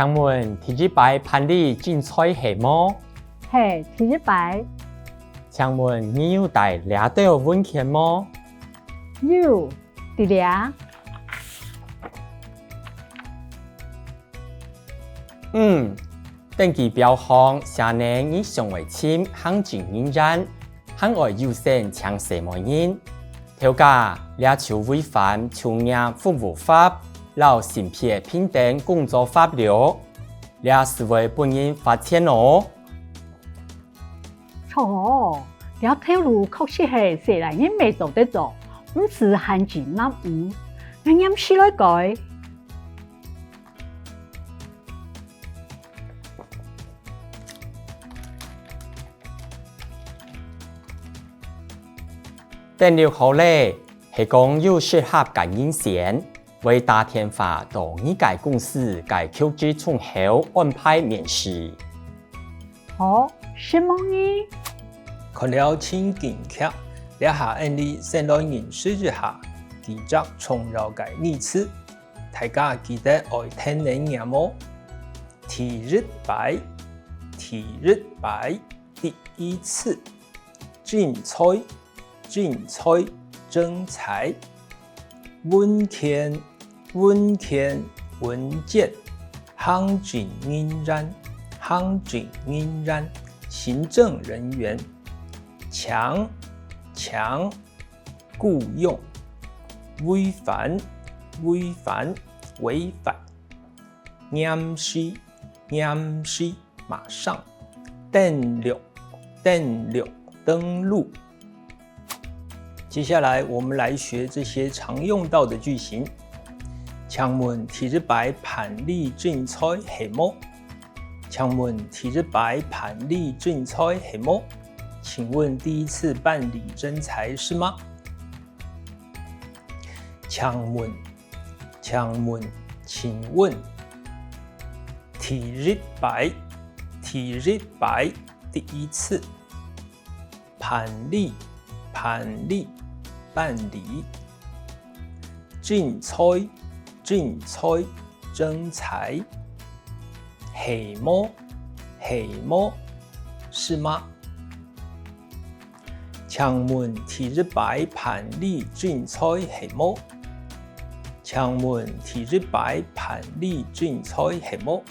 请问第一排办理竞赛系么？系第一排。请问你有带抓到文件么？有，伫俩。登记表上写明你尚未签行政认证，很爱优先强势某人。调价抓就违反就业服务法、劳审批评等工作法律，抓是为本人罚钱哦。错，了条路确实系世来人未做得做，唔是限制难唔，我啱试来改。第六号咧，系讲有适合嘅人选，为打电话到你间公司嘅求职窗口安排面试。好，什么呢？看了请警察，了下案例先来认识一下，记者重绕嘅意思，大家记得爱听你嘢么？第一排，第一次，竞赛。征才，文件，行政人员，行政人员，强，雇用，违反，严实，马上，登录。接下来我们来学这些常用到的句型。请问第一排办理竞赛系么？请问第一排办理竞赛系么？请问第一次办理征才是吗？请问，请问第一排第一次办理竞赛征才系么是吗？请问第一排办理竞赛系么？请问第一排办理竞赛系么？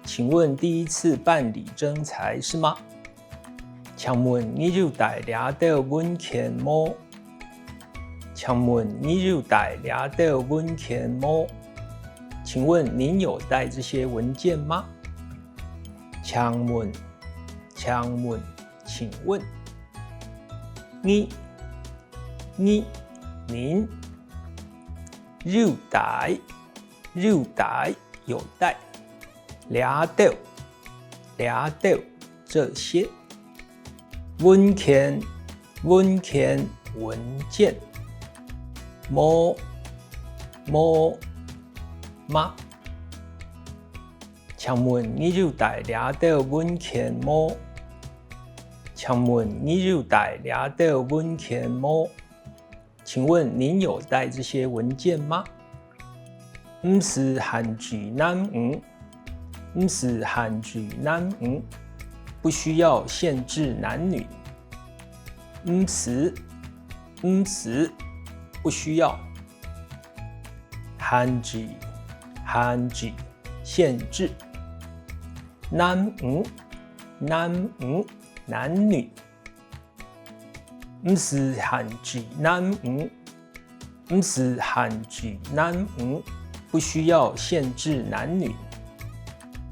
请问第一次办理征才是吗？请问你有带抓到文件么？请问你有带抓到文件么？请问您有带这些文件吗？请问，请问，您有带有带抓到这些文件么吗？请问你有带抓到文件么？请问你有带抓到文件么？请问您有带这些文件吗？唔是限制男女，不需要限制男女。唔是，不需要。限制，限制。男女。唔是限制男女，不需要限制男女。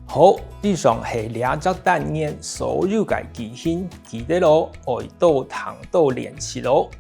好，以上是2则单元所有嘅句型，记得咯，爱到堂到练习咯。